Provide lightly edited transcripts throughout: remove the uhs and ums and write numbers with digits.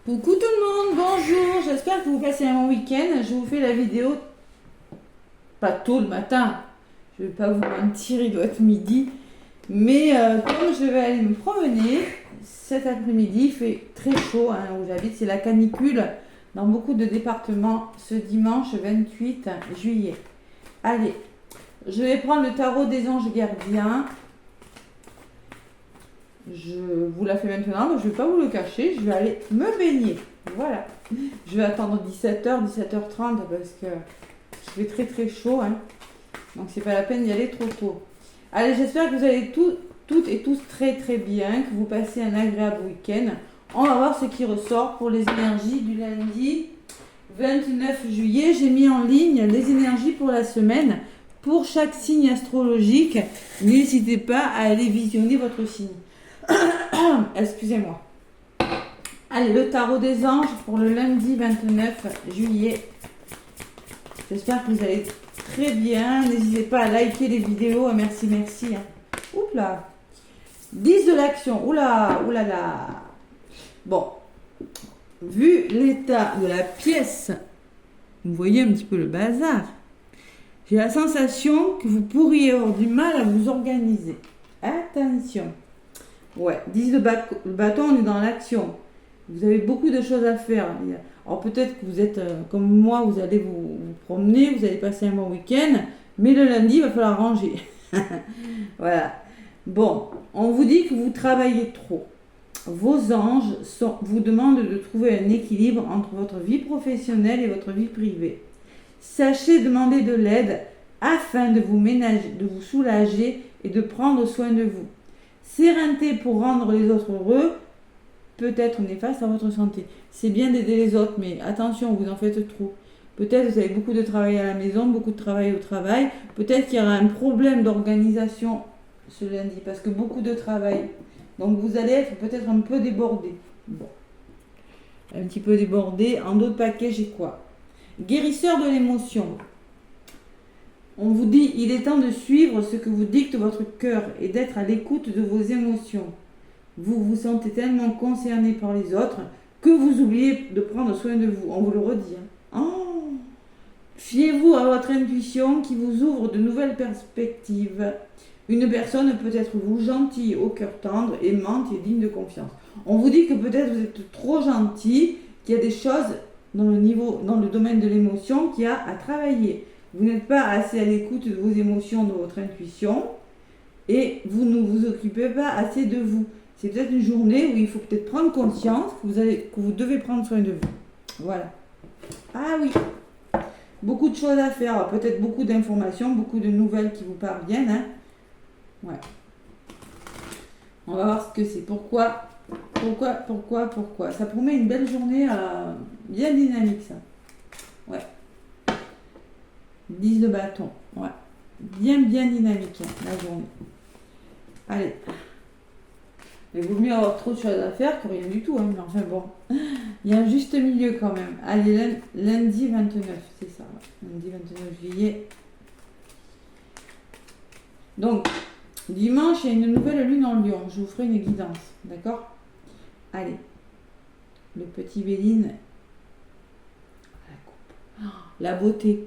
Coucou tout le monde, bonjour, j'espère que vous passez un bon week-end. Je vous fais la vidéo, pas tôt le matin, je vais pas vous mentir, il doit être midi. Mais comme je vais aller me promener, cet après-midi, il fait très chaud où j'habite, c'est la canicule dans beaucoup de départements ce dimanche 28 juillet. Allez, je vais prendre le tarot des anges gardiens. Je vous la fais maintenant, mais je ne vais pas vous le cacher, je vais aller me baigner. Voilà. Je vais attendre 17h, 17h30 parce que il fait très très chaud. Donc c'est pas la peine d'y aller trop tôt. Allez, j'espère que vous allez toutes et tous très très bien, que vous passez un agréable week-end. On va voir ce qui ressort pour les énergies du lundi 29 juillet. J'ai mis en ligne les énergies pour la semaine pour chaque signe astrologique. N'hésitez pas à aller visionner votre signe. Excusez-moi. Allez, le tarot des anges pour le lundi 29 juillet. J'espère que vous allez très bien. N'hésitez pas à liker les vidéos. Merci. Oups là. 10 de l'action. Oula. Bon. Vu l'état de la pièce, vous voyez un petit peu le bazar. J'ai la sensation que vous pourriez avoir du mal à vous organiser. Attention. Ouais, 10 de bâton, on est dans l'action. Vous avez beaucoup de choses à faire. Alors peut-être que vous êtes comme moi, vous allez vous promener, vous allez passer un bon week-end, mais le lundi, il va falloir ranger. Voilà. Bon, on vous dit que vous travaillez trop. Vos anges vous demandent de trouver un équilibre entre votre vie professionnelle et votre vie privée. Sachez demander de l'aide afin de vous soulager et de prendre soin de vous. Sérénité pour rendre les autres heureux peut être néfaste à votre santé. C'est bien d'aider les autres, mais attention, vous en faites trop. Peut-être vous avez beaucoup de travail à la maison, beaucoup de travail au travail. Peut-être qu'il y aura un problème d'organisation ce lundi, parce que beaucoup de travail. Donc vous allez être peut-être un peu débordé. Bon. Un petit peu débordé. En d'autres paquets, j'ai quoi? Guérisseur de l'émotion. On vous dit, il est temps de suivre ce que vous dicte votre cœur et d'être à l'écoute de vos émotions. Vous vous sentez tellement concerné par les autres que vous oubliez de prendre soin de vous. On vous le redit. Oh. Fiez-vous à votre intuition qui vous ouvre de nouvelles perspectives. Une personne peut être vous gentille, au cœur tendre, aimante et digne de confiance. On vous dit que peut-être vous êtes trop gentil, qu'il y a des choses dans le domaine de l'émotion qu'il y a à travailler. Vous n'êtes pas assez à l'écoute de vos émotions, de votre intuition, et vous ne vous occupez pas assez de vous. C'est peut-être une journée où il faut peut-être prendre conscience que vous devez prendre soin de vous. Voilà. Ah oui. Beaucoup de choses à faire, peut-être beaucoup d'informations, beaucoup de nouvelles qui vous parviennent. Ouais. On va voir ce que c'est. Pourquoi. Ça promet une belle journée bien dynamique, ça. Ouais. 10 de bâton. Ouais. Bien dynamique, la journée. Allez. Il vaut mieux avoir trop de choses à faire que rien du tout. Mais enfin bon. Il y a un juste milieu quand même. Allez, lundi 29. C'est ça. Ouais. Lundi 29 juillet. Donc, dimanche, il y a une nouvelle lune en Lion. Je vous ferai une guidance. D'accord? Allez. Le petit Béline. La beauté.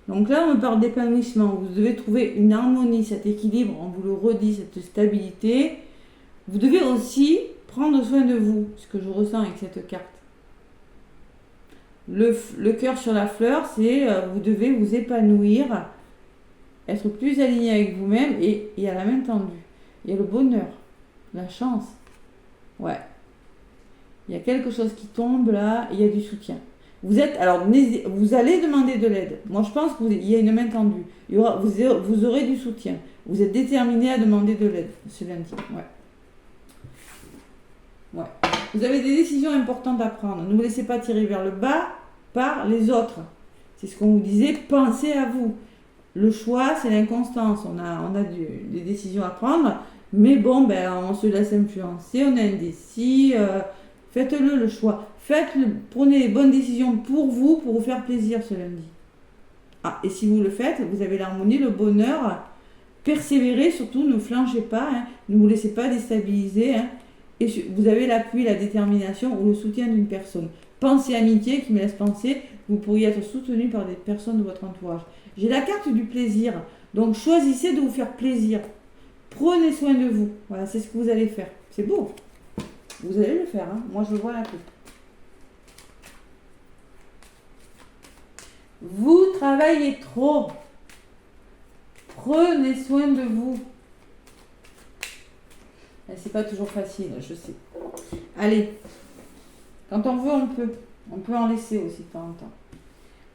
Donc là, on me parle d'épanouissement. Vous devez trouver une harmonie, cet équilibre, on vous le redit, cette stabilité. Vous devez aussi prendre soin de vous, ce que je ressens avec cette carte. Le cœur sur la fleur, c'est vous devez vous épanouir, être plus aligné avec vous-même et à la main tendue. Il y a le bonheur, la chance. Ouais. Il y a quelque chose qui tombe là, il y a du soutien. Vous allez demander de l'aide. Moi, je pense qu'il y a une main tendue. Vous aurez du soutien. Vous êtes déterminé à demander de l'aide ce lundi. Ouais. Vous avez des décisions importantes à prendre. Ne vous laissez pas tirer vers le bas par les autres. C'est ce qu'on vous disait. Pensez à vous. Le choix, c'est l'inconstance. On a des décisions à prendre. Mais bon, on se laisse influencer. On est indécis. Faites-le, le choix. Prenez les bonnes décisions pour vous faire plaisir ce lundi. Ah, et si vous le faites, vous avez l'harmonie, le bonheur. Persévérez, surtout, ne flanchez pas. Ne vous laissez pas déstabiliser. et vous avez l'appui, la détermination ou le soutien d'une personne. Pensée amitié qui me laisse penser que vous pourriez être soutenu par des personnes de votre entourage. J'ai la carte du plaisir. Donc choisissez de vous faire plaisir. Prenez soin de vous. Voilà, c'est ce que vous allez faire. C'est beau. Vous allez le faire. Hein. Moi, je vois la coupe. Vous travaillez trop. Prenez soin de vous. C'est pas toujours facile, je sais. Allez. Quand on veut, on peut. On peut en laisser aussi de temps en temps.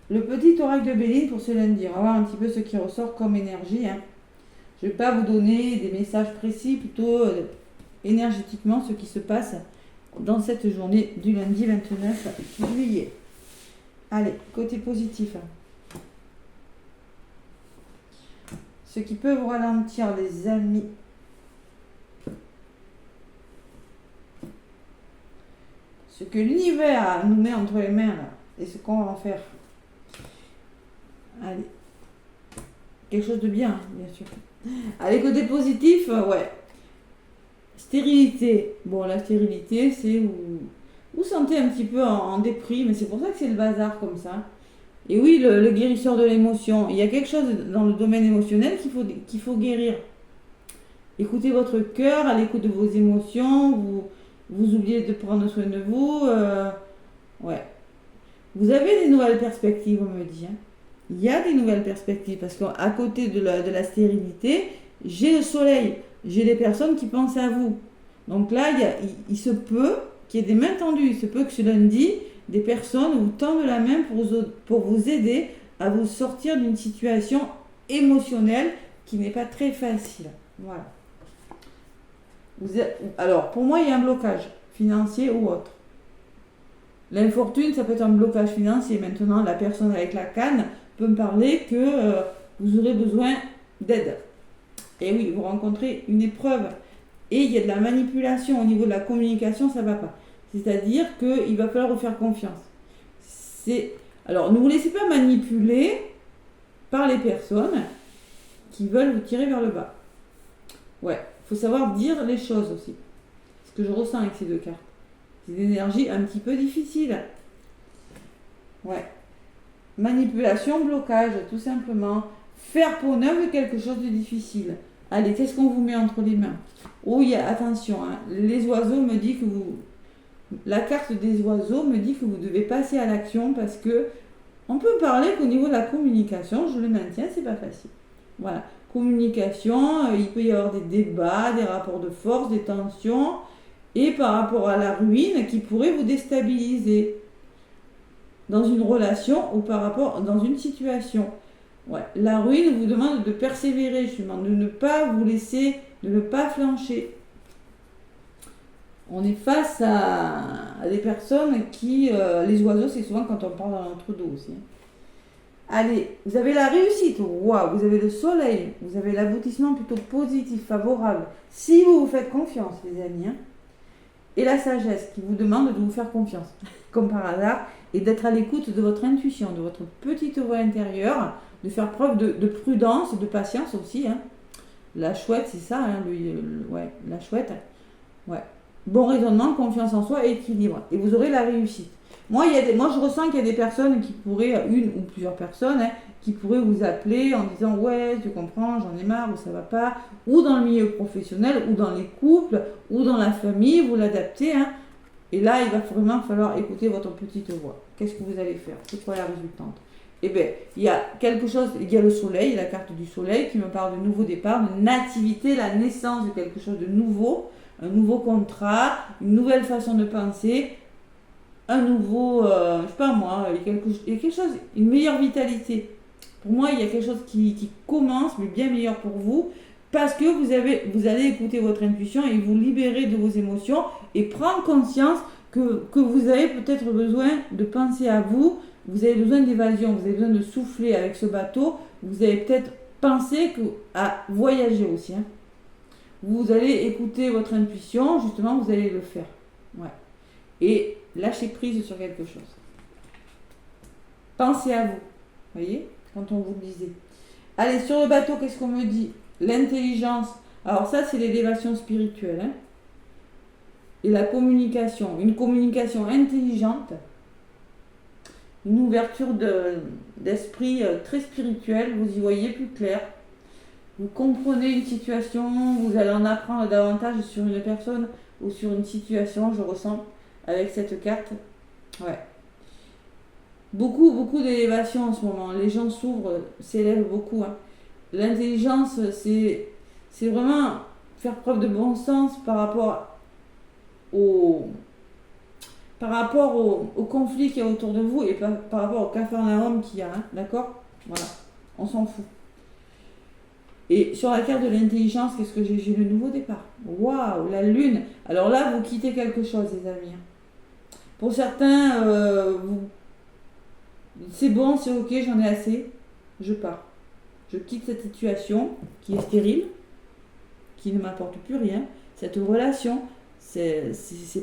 Le petit oracle de Béline pour ce lundi. On va voir un petit peu ce qui ressort comme énergie. Hein. Je ne vais pas vous donner des messages précis, plutôt énergétiquement ce qui se passe dans cette journée du lundi 29 juillet. Allez, côté positif. Ce qui peut vous ralentir, les amis. Ce que l'univers nous met entre les mains là, et ce qu'on va en faire. Allez. Quelque chose de bien, bien sûr. Allez, côté positif, ouais. Stérilité. Bon, la stérilité, c'est où vous sentez un petit peu en déprime, mais c'est pour ça que c'est le bazar comme ça. Et oui, le guérisseur de l'émotion. Il y a quelque chose dans le domaine émotionnel qu'il faut guérir. Écoutez votre cœur, à l'écoute de vos émotions, vous oubliez de prendre soin de vous. Ouais. Vous avez des nouvelles perspectives, on me dit. Hein. Il y a des nouvelles perspectives parce qu'à côté de la stérilité, j'ai le soleil, j'ai des personnes qui pensent à vous. Donc là, il se peut qu'il y ait des mains tendues, il se peut que ce lundi, des personnes vous tendent la main pour vous aider à vous sortir d'une situation émotionnelle qui n'est pas très facile. Voilà. Alors, pour moi, il y a un blocage financier ou autre. L'infortune, ça peut être un blocage financier. Maintenant, la personne avec la canne peut me parler que vous aurez besoin d'aide. Et oui, vous rencontrez une épreuve. Et il y a de la manipulation au niveau de la communication, ça ne va pas. C'est-à-dire qu'il va falloir vous faire confiance. Alors, ne vous laissez pas manipuler par les personnes qui veulent vous tirer vers le bas. Ouais, il faut savoir dire les choses aussi. Ce que je ressens avec ces deux cartes. C'est une énergie un petit peu difficile. Ouais. Manipulation, blocage, tout simplement. Faire peau neuve de quelque chose de difficile. Allez, qu'est-ce qu'on vous met entre les mains? Oh, attention, hein, les oiseaux me disent que la carte des oiseaux me dit que vous devez passer à l'action parce que on peut parler qu'au niveau de la communication, je le maintiens, c'est pas facile. Voilà. Communication, il peut y avoir des débats, des rapports de force, des tensions, et par rapport à la ruine qui pourrait vous déstabiliser dans une relation ou par rapport dans une situation. Ouais. La ruine vous demande de persévérer, justement, de ne pas vous laisser, de ne pas flancher. On est face à des personnes qui... les oiseaux, c'est souvent quand on parle dans notre dos aussi. Allez, vous avez la réussite. Waouh, vous avez le soleil. Vous avez l'aboutissement plutôt positif, favorable. Si vous vous faites confiance, les amis. Hein. Et la sagesse qui vous demande de vous faire confiance, comme par hasard, et d'être à l'écoute de votre intuition, de votre petite voix intérieure, de faire preuve de prudence, de patience aussi. Hein. La chouette, c'est ça. Hein, ouais, la chouette. Ouais. Bon raisonnement, confiance en soi et équilibre. Et vous aurez la réussite. Moi, je ressens qu'il y a des personnes qui pourraient, une ou plusieurs personnes, hein, qui pourraient vous appeler en disant « Ouais, tu comprends, j'en ai marre, ou ça va pas », ou dans le milieu professionnel, ou dans les couples, ou dans la famille, vous l'adaptez. Hein. Et là, il va vraiment falloir écouter votre petite voix. Qu'est-ce que vous allez faire? C'est quoi la résultante? Eh bien, il y a quelque chose, il y a le soleil, la carte du soleil qui me parle de nouveau départ, de nativité, la naissance de quelque chose de nouveau, un nouveau contrat, une nouvelle façon de penser, un nouveau, je sais pas moi, il y a quelque chose, une meilleure vitalité. Pour moi, il y a quelque chose qui commence, mais bien meilleur pour vous, parce que vous allez écouter votre intuition et vous libérer de vos émotions et prendre conscience que vous avez peut-être besoin de penser à vous, vous avez besoin d'évasion, vous avez besoin de souffler avec ce bateau, vous avez peut-être pensé à voyager aussi. Hein. Vous allez écouter votre intuition, justement, vous allez le faire. Ouais. Et lâcher prise sur quelque chose. Pensez à vous, voyez, quand on vous le disait. Allez, sur le bateau, qu'est-ce qu'on me dit? L'intelligence. Alors ça, c'est l'élévation spirituelle. Hein. et la communication. Une communication intelligente, une ouverture d'esprit très spirituelle, vous y voyez plus clair. Vous comprenez une situation, vous allez en apprendre davantage sur une personne ou sur une situation, je ressens, avec cette carte. Ouais. Beaucoup d'élévation en ce moment. Les gens s'ouvrent, s'élèvent beaucoup. Hein. L'intelligence, c'est vraiment faire preuve de bon sens par rapport au conflit qu'il y a autour de vous et par rapport au capharnaüm qu'il y a. Hein. D'accord? Voilà. On s'en fout. Et sur la carte de l'intelligence, qu'est-ce que j'ai? J'ai le nouveau départ. Waouh, la lune. Alors là, vous quittez quelque chose, les amis. Pour certains, c'est bon, c'est ok, j'en ai assez. Je pars. Je quitte cette situation qui est stérile, qui ne m'apporte plus rien. Cette relation, ces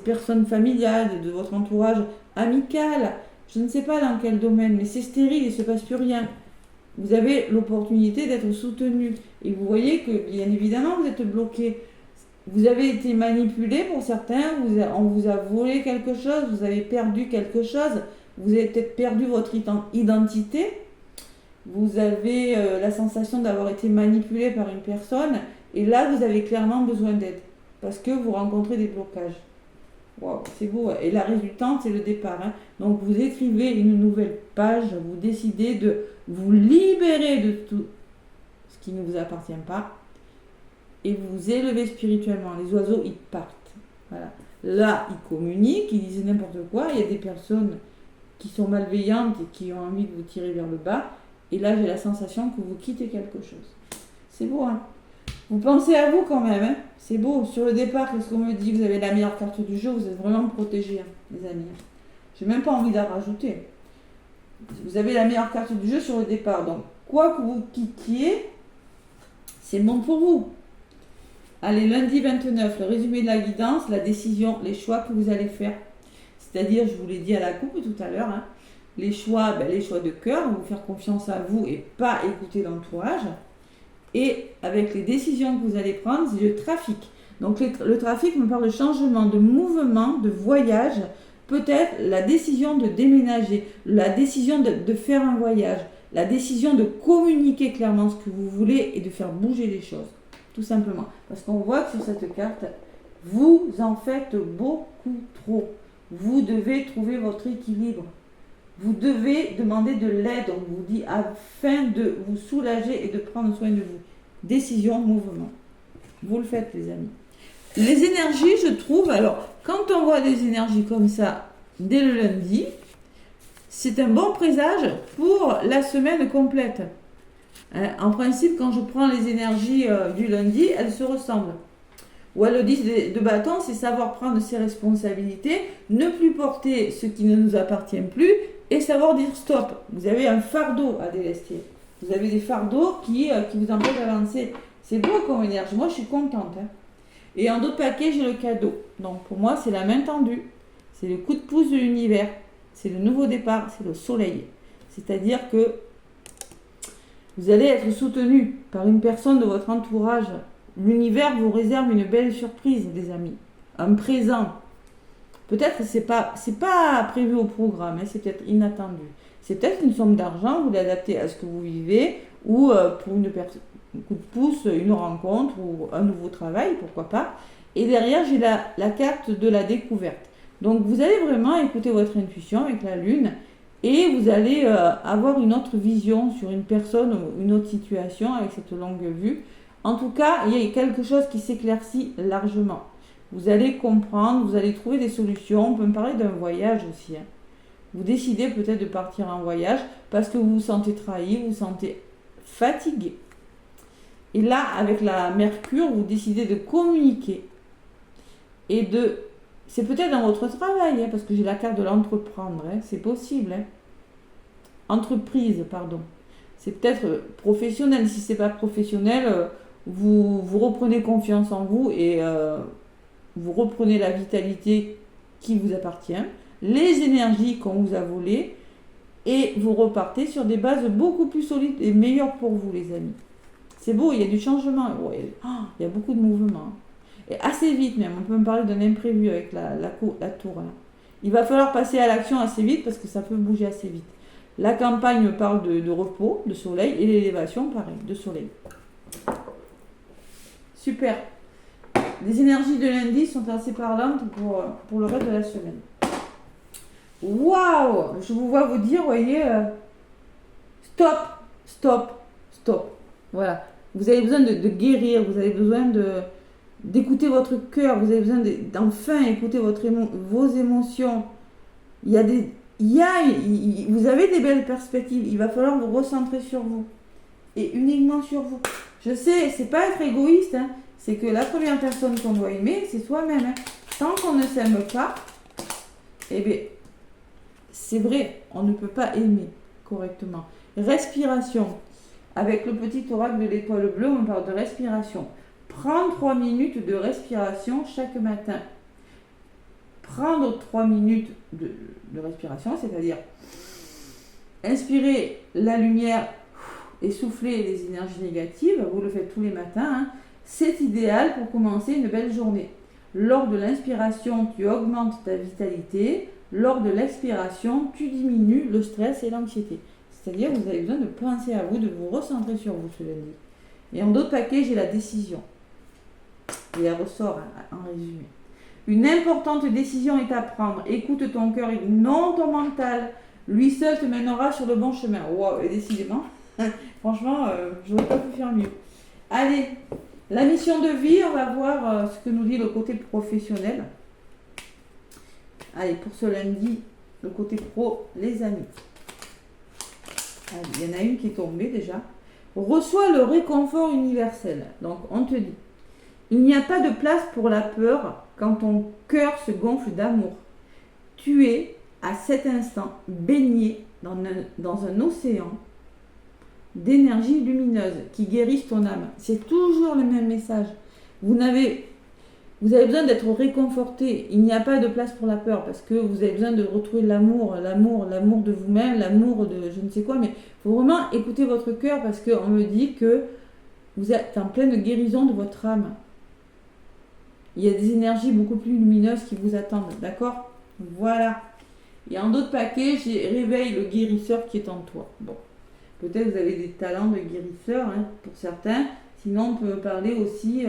personnes familiales, de votre entourage amical, je ne sais pas dans quel domaine, mais c'est stérile, il ne se passe plus rien. Vous avez l'opportunité d'être soutenu. Et vous voyez que, bien évidemment, vous êtes bloqué. Vous avez été manipulé pour certains, on vous a volé quelque chose, vous avez perdu quelque chose, vous avez peut-être perdu votre identité, vous avez la sensation d'avoir été manipulé par une personne, et là, vous avez clairement besoin d'aide, parce que vous rencontrez des blocages. Waouh, c'est beau. Et la résultante, c'est le départ. Hein. Donc, vous écrivez une nouvelle page, vous décidez de vous libérer de tout ce qui ne vous appartient pas et vous vous élevez spirituellement. Les oiseaux, ils partent. Voilà. Là, ils communiquent, ils disent n'importe quoi. Il y a des personnes qui sont malveillantes et qui ont envie de vous tirer vers le bas. Et là, j'ai la sensation que vous quittez quelque chose. C'est beau, hein? Vous pensez à vous quand même, hein? C'est beau. Sur le départ, qu'est-ce qu'on me dit? Vous avez la meilleure carte du jeu, vous êtes vraiment protégés, hein, les amis. J'ai même pas envie d'en rajouter. Vous avez la meilleure carte du jeu sur le départ. Donc, quoi que vous quittiez, c'est bon pour vous. Allez, lundi 29, le résumé de la guidance, la décision, les choix que vous allez faire. C'est-à-dire, je vous l'ai dit à la coupe tout à l'heure, hein, les choix de cœur, vous faire confiance à vous et pas écouter l'entourage. Et avec les décisions que vous allez prendre, c'est le trafic. Donc le trafic me parle de changement, de mouvement, de voyage, peut-être la décision de déménager, la décision de faire un voyage, la décision de communiquer clairement ce que vous voulez et de faire bouger les choses, tout simplement. Parce qu'on voit que sur cette carte, vous en faites beaucoup trop. Vous devez trouver votre équilibre. Vous devez demander de l'aide, on vous dit, afin de vous soulager et de prendre soin de vous. Décision, mouvement. Vous le faites, les amis. Les énergies, je trouve, alors, quand on voit des énergies comme ça, dès le lundi, c'est un bon présage pour la semaine complète. En principe, quand je prends les énergies du lundi, elles se ressemblent. Ou le 10 de bâton, c'est savoir prendre ses responsabilités, ne plus porter ce qui ne nous appartient plus, et savoir dire stop. Vous avez un fardeau à délester. Vous avez des fardeaux qui vous empêchent d'avancer. C'est beau comme énergie. Moi, je suis contente. Hein. Et en d'autres paquets, j'ai le cadeau. Donc, pour moi, c'est la main tendue. C'est le coup de pouce de l'univers. C'est le nouveau départ. C'est le soleil. C'est-à-dire que vous allez être soutenu par une personne de votre entourage. L'univers vous réserve une belle surprise, les amis. Un présent. Peut-être que c'est pas prévu au programme, hein, c'est peut-être inattendu. C'est peut-être une somme d'argent, vous l'adaptez à ce que vous vivez, ou pour un coup de pouce, une rencontre, ou un nouveau travail, pourquoi pas. Et derrière, j'ai la carte de la découverte. Donc vous allez vraiment écouter votre intuition avec la lune, et vous allez avoir une autre vision sur une personne ou une autre situation avec cette longue vue. En tout cas, il y a quelque chose qui s'éclaircit largement. Vous allez comprendre, vous allez trouver des solutions. On peut me parler d'un voyage aussi. Hein. Vous décidez peut-être de partir en voyage parce que vous vous sentez trahi, vous vous sentez fatigué. Et là, avec la Mercure, vous décidez de communiquer. C'est peut-être dans votre travail, hein, parce que j'ai la carte de l'entreprendre. Hein, c'est possible. Hein. Entreprise, pardon. C'est peut-être professionnel. Si ce n'est pas professionnel, vous reprenez confiance en vous et vous reprenez la vitalité qui vous appartient, les énergies qu'on vous a volées, et vous repartez sur des bases beaucoup plus solides et meilleures pour vous, les amis. C'est beau, il y a du changement, il y a beaucoup de mouvements. Et assez vite même, on peut me parler d'un imprévu avec la tour. Là. Il va falloir passer à l'action assez vite parce que ça peut bouger assez vite. La campagne me parle de repos, de soleil, et l'élévation, pareil, de soleil. Super. Les énergies de lundi sont assez parlantes pour le reste de la semaine. Waouh! Je vous vois vous dire, voyez, stop, stop, stop. Voilà. Vous avez besoin de guérir, vous avez besoin d'écouter votre cœur, vous avez besoin d'enfin écouter vos émotions. Vous avez des belles perspectives, il va falloir vous recentrer sur vous. Et uniquement sur vous. Je sais, c'est pas être égoïste, hein, c'est que la première personne qu'on doit aimer, c'est soi-même. Hein. Tant qu'on ne s'aime pas, eh bien, c'est vrai, on ne peut pas aimer correctement. Respiration. Avec le petit oracle de l'étoile bleue, on parle de respiration. Prendre 3 minutes de respiration chaque matin. Prendre 3 minutes de respiration, c'est-à-dire inspirer la lumière et souffler les énergies négatives, vous le faites tous les matins, hein. C'est idéal pour commencer une belle journée. Lors de l'inspiration, tu augmentes ta vitalité. Lors de l'expiration, tu diminues le stress et l'anxiété. C'est-à-dire que vous avez besoin de penser à vous, de vous recentrer sur vous ce lundi. Et en d'autres paquets, j'ai la décision. Et elle ressort en résumé. Une importante décision est à prendre. Écoute ton cœur et non ton mental. Lui seul te mènera sur le bon chemin. Wow, et décidément, franchement, je n'aurais pas pu faire mieux. Allez, la mission de vie, on va voir ce que nous dit le côté professionnel. Allez, pour ce lundi, le côté pro, les amis. Allez, il y en a une qui est tombée déjà. Reçois le réconfort universel. Donc, on te dit, il n'y a pas de place pour la peur quand ton cœur se gonfle d'amour. Tu es, à cet instant, baigné dans un océan d'énergie lumineuse qui guérissent ton âme. C'est toujours le même message. Vous avez besoin d'être réconforté. Il n'y a pas de place pour la peur parce que vous avez besoin de retrouver l'amour de vous-même, l'amour de je ne sais quoi. Mais il faut vraiment écouter votre cœur parce qu'on me dit que vous êtes en pleine guérison de votre âme. Il y a des énergies beaucoup plus lumineuses qui vous attendent. D'accord? Voilà. Et en d'autres paquets, j'ai réveille le guérisseur qui est en toi. Bon. Peut-être vous avez des talents de guérisseur hein, pour certains. Sinon, on peut parler aussi,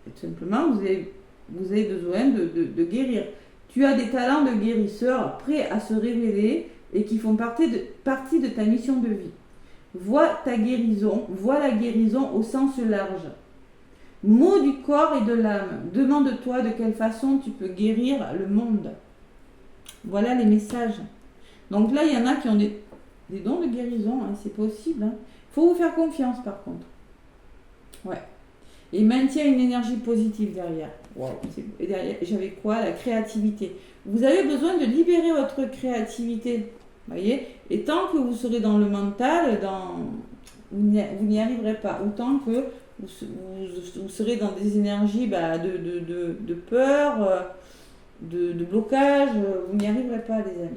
tout simplement, vous avez besoin de guérir. Tu as des talents de guérisseur prêts à se révéler et qui font partie de ta mission de vie. Vois la guérison au sens large. Mot du corps et de l'âme. Demande-toi de quelle façon tu peux guérir le monde. Voilà les messages. Donc là, il y en a qui ont des dons de guérison, hein, c'est possible. Hein. Faut vous faire confiance par contre. Ouais. Et maintient une énergie positive derrière. Wow. Et derrière, j'avais quoi? La créativité. Vous avez besoin de libérer votre créativité. Voyez. Et tant que vous serez dans le mental, vous n'y arriverez pas. Autant que vous serez dans des énergies de peur, de blocage, vous n'y arriverez pas, les amis.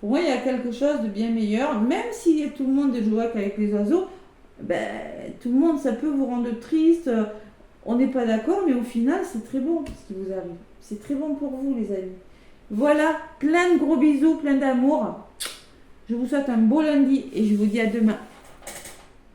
Pour moi, il y a quelque chose de bien meilleur, même si tout le monde est joué qu'avec les oiseaux, tout le monde, ça peut vous rendre triste, on n'est pas d'accord, mais au final, c'est très bon ce qui vous arrive. C'est très bon pour vous, les amis. Voilà, plein de gros bisous, plein d'amour. Je vous souhaite un beau lundi et je vous dis à demain.